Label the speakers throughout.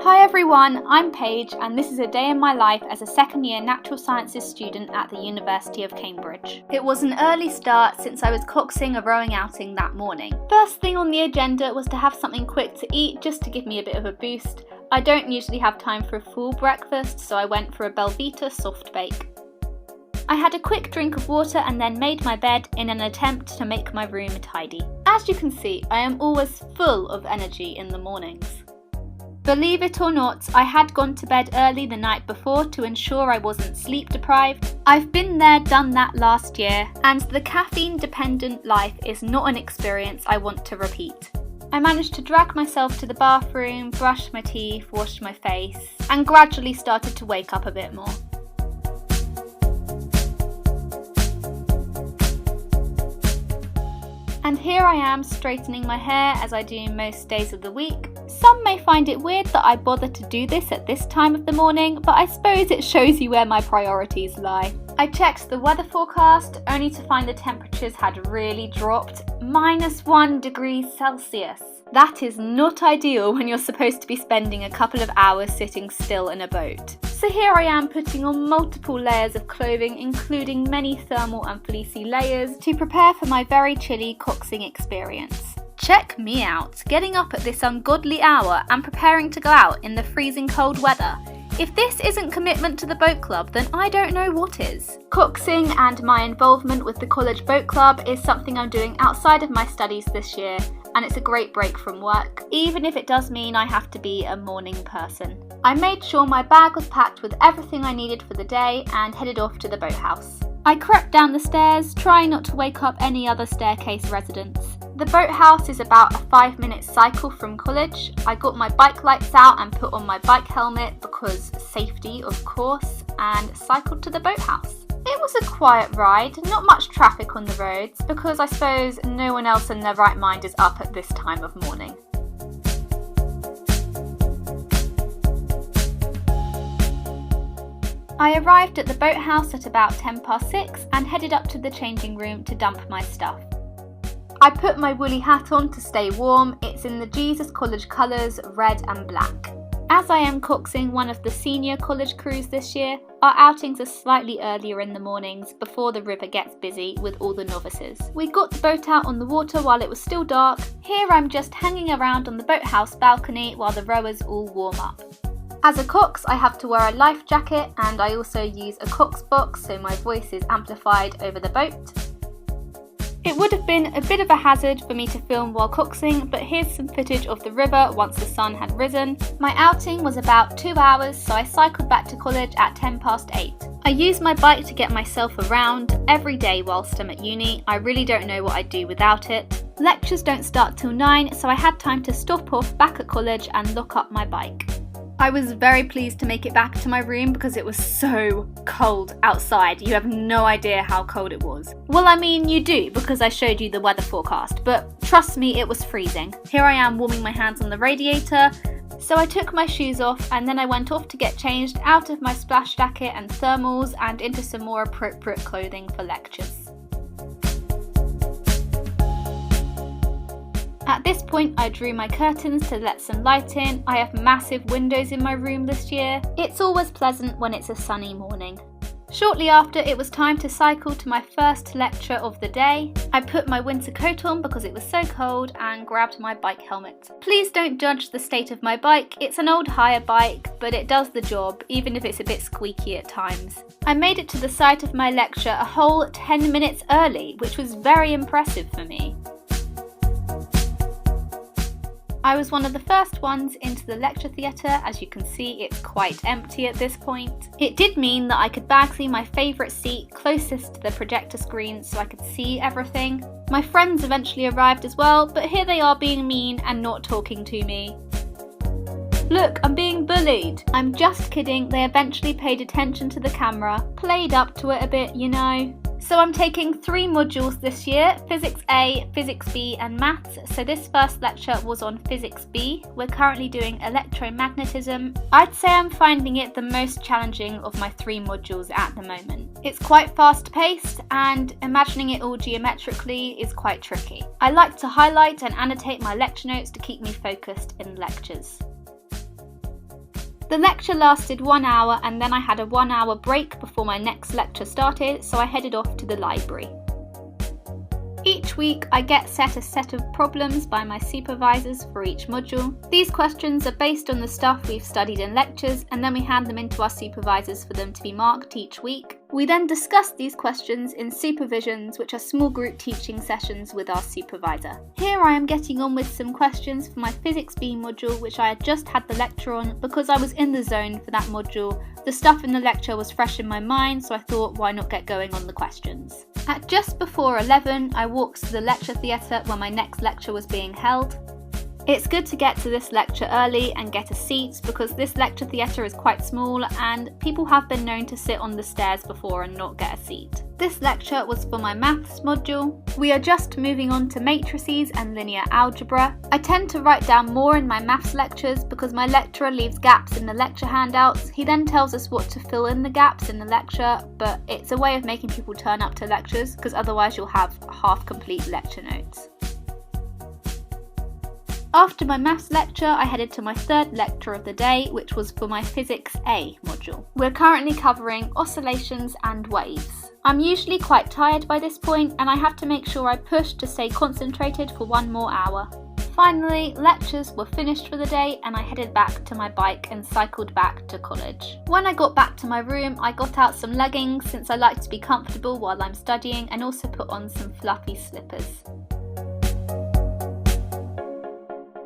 Speaker 1: Hi everyone, I'm Paige and this is a day in my life as a second year natural sciences student at the University of Cambridge. It was an early start since I was coxing a rowing outing that morning. First thing on the agenda was to have something quick to eat just to give me a bit of a boost. I don't usually have time for a full breakfast, so I went for a Belvita soft bake. I had a quick drink of water and then made my bed in an attempt to make my room tidy. As you can see, I am always full of energy in the mornings. Believe it or not, I had gone to bed early the night before to ensure I wasn't sleep deprived. I've been there, done that last year, and the caffeine-dependent life is not an experience I want to repeat. I managed to drag myself to the bathroom, brush my teeth, wash my face, and gradually started to wake up a bit more. And here I am straightening my hair as I do most days of the week. Some may find it weird that I bother to do this at this time of the morning, but I suppose it shows you where my priorities lie. I checked the weather forecast only to find the temperatures had really dropped, -1 degree Celsius. That is not ideal when you're supposed to be spending a couple of hours sitting still in a boat. So here I am putting on multiple layers of clothing, including many thermal and fleecy layers, to prepare for my very chilly coxing experience. Check me out, getting up at this ungodly hour and preparing to go out in the freezing cold weather. If this isn't commitment to the boat club, then I don't know what is. Coxing and my involvement with the college boat club is something I'm doing outside of my studies this year, and it's a great break from work, even if it does mean I have to be a morning person. I made sure my bag was packed with everything I needed for the day and headed off to the boathouse. I crept down the stairs, trying not to wake up any other staircase residents. The boathouse is about a 5-minute cycle from college. I got my bike lights out and put on my bike helmet because safety, of course, and cycled to the boathouse. It was a quiet ride, not much traffic on the roads because I suppose no one else in their right mind is up at this time of morning. I arrived at the boathouse at about 6:10 and headed up to the changing room to dump my stuff. I put my woolly hat on to stay warm. It's in the Jesus College colours, red and black. As I am coxing one of the senior college crews this year, our outings are slightly earlier in the mornings before the river gets busy with all the novices. We got the boat out on the water while it was still dark. Here I'm just hanging around on the boathouse balcony while the rowers all warm up. As a cox, I have to wear a life jacket and I also use a cox box so my voice is amplified over the boat. It would have been a bit of a hazard for me to film while coxing, but here's some footage of the river once the sun had risen. My outing was about 2 hours, so I cycled back to college at 8:10. I use my bike to get myself around every day whilst I'm at uni. I really don't know what I'd do without it. Lectures don't start till 9, so I had time to stop off back at college and lock up my bike. I was very pleased to make it back to my room because it was so cold outside. You have no idea how cold it was. Well, I mean, you do because I showed you the weather forecast, but trust me, it was freezing. Here I am warming my hands on the radiator. So I took my shoes off and then I went off to get changed out of my splash jacket and thermals and into some more appropriate clothing for lectures. At this point, I drew my curtains to let some light in. I have massive windows in my room this year. It's always pleasant when it's a sunny morning. Shortly after, it was time to cycle to my first lecture of the day. I put my winter coat on because it was so cold and grabbed my bike helmet. Please don't judge the state of my bike. It's an old hire bike, but it does the job, even if it's a bit squeaky at times. I made it to the site of my lecture a whole 10 minutes early, which was very impressive for me. I was one of the first ones into the lecture theatre. As you can see, it's quite empty at this point. It did mean that I could bag see my favourite seat closest to the projector screen so I could see everything. My friends eventually arrived as well, but here they are being mean and not talking to me. Look, I'm being bullied. I'm just kidding, they eventually paid attention to the camera, played up to it a bit, you know. So I'm taking 3 modules this year, Physics A, Physics B and Maths. So this first lecture was on Physics B. We're currently doing electromagnetism. I'd say I'm finding it the most challenging of my 3 modules at the moment. It's quite fast paced and imagining it all geometrically is quite tricky. I like to highlight and annotate my lecture notes to keep me focused in lectures. The lecture lasted 1 hour and then I had a 1 hour break before my next lecture started, so I headed off to the library. Each week I get set a set of problems by my supervisors for each module. These questions are based on the stuff we've studied in lectures, and then we hand them in to our supervisors for them to be marked each week. We then discuss these questions in supervisions, which are small group teaching sessions with our supervisor. Here I am getting on with some questions for my Physics B module, which I had just had the lecture on because I was in the zone for that module. The stuff in the lecture was fresh in my mind, so I thought, why not get going on the questions? At just before 11, I walked to the lecture theatre where my next lecture was being held. It's good to get to this lecture early and get a seat because this lecture theatre is quite small and people have been known to sit on the stairs before and not get a seat. This lecture was for my maths module. We are just moving on to matrices and linear algebra. I tend to write down more in my maths lectures because my lecturer leaves gaps in the lecture handouts. He then tells us what to fill in the gaps in the lecture, but it's a way of making people turn up to lectures because otherwise you'll have half-complete lecture notes. After my maths lecture, I headed to my third lecture of the day, which was for my Physics A module. We're currently covering oscillations and waves. I'm usually quite tired by this point, and I have to make sure I push to stay concentrated for 1 more hour. Finally, lectures were finished for the day and I headed back to my bike and cycled back to college. When I got back to my room, I got out some leggings since I like to be comfortable while I'm studying, and also put on some fluffy slippers.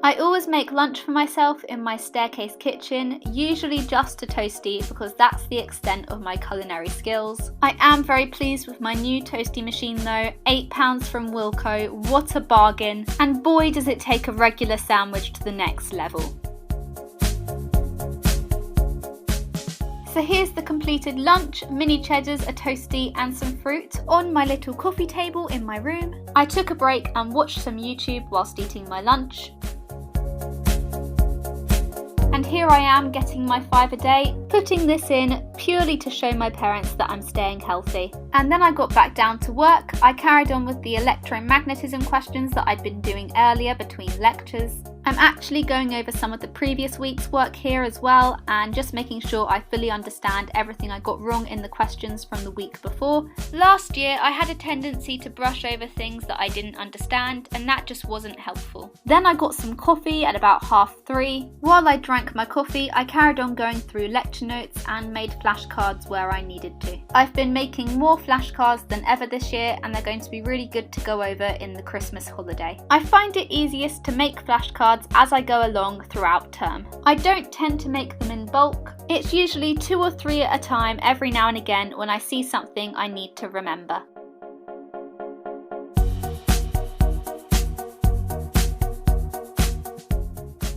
Speaker 1: I always make lunch for myself in my staircase kitchen, usually just a toastie because that's the extent of my culinary skills. I am very pleased with my new toastie machine though, £8 from Wilko, what a bargain, and boy does it take a regular sandwich to the next level. So here's the completed lunch, mini cheddars, a toastie and some fruit on my little coffee table in my room. I took a break and watched some YouTube whilst eating my lunch. And here I am getting my 5 a day, putting this in purely to show my parents that I'm staying healthy. And then I got back down to work. I carried on with the electromagnetism questions that I'd been doing earlier between lectures. I'm actually going over some of the previous week's work here as well, and just making sure I fully understand everything I got wrong in the questions from the week before. Last year I had a tendency to brush over things that I didn't understand, and that just wasn't helpful. Then I got some coffee at about 3:30. While I drank my coffee, I carried on going through lecture notes and made flashcards where I needed to. I've been making more flashcards than ever this year, and they're going to be really good to go over in the Christmas holiday. I find it easiest to make flashcards as I go along throughout term. I don't tend to make them in bulk. It's usually 2 or 3 at a time every now and again when I see something I need to remember.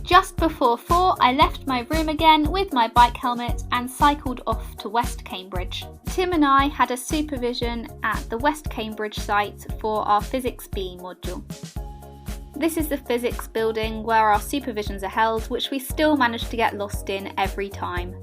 Speaker 1: Just before 4, I left my room again with my bike helmet and cycled off to West Cambridge. Tim and I had a supervision at the West Cambridge site for our Physics B module. This is the physics building where our supervisions are held, which we still manage to get lost in every time.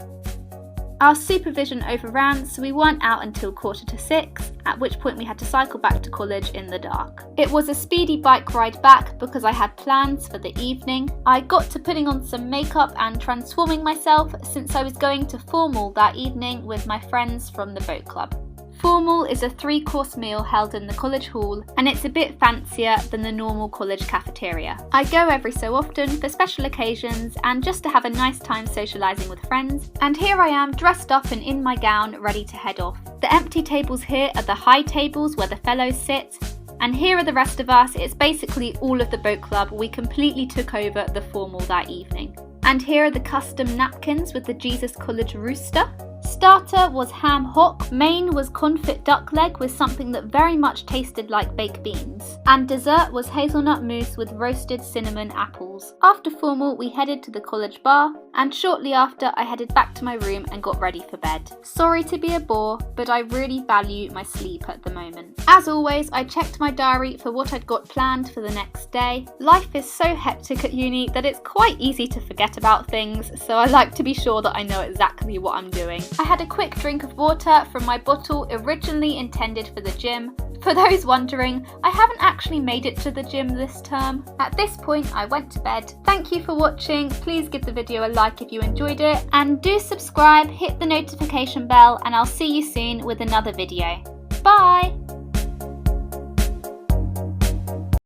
Speaker 1: Our supervision overran, so we weren't out until 5:45, at which point we had to cycle back to college in the dark. It was a speedy bike ride back because I had plans for the evening. I got to putting on some makeup and transforming myself since I was going to formal that evening with my friends from the boat club. Formal is a 3-course meal held in the college hall, and it's a bit fancier than the normal college cafeteria. I go every so often for special occasions and just to have a nice time socialising with friends, and here I am dressed up and in my gown ready to head off. The empty tables here are the high tables where the fellows sit, and here are the rest of us. It's basically all of the boat club. We completely took over the formal that evening. And here are the custom napkins with the Jesus College rooster. Starter was ham hock, main was confit duck leg with something that very much tasted like baked beans, and dessert was hazelnut mousse with roasted cinnamon apples. After formal we headed to the college bar, and shortly after I headed back to my room and got ready for bed. Sorry to be a bore, but I really value my sleep at the moment. As always, I checked my diary for what I'd got planned for the next day. Life is so hectic at uni that it's quite easy to forget about things, so I like to be sure that I know exactly what I'm doing. I had a quick drink of water from my bottle originally intended for the gym. For those wondering, I haven't actually made it to the gym this term. At this point, I went to bed. Thank you for watching. Please give the video a like if you enjoyed it, and do subscribe, hit the notification bell, and I'll see you soon with another video. Bye!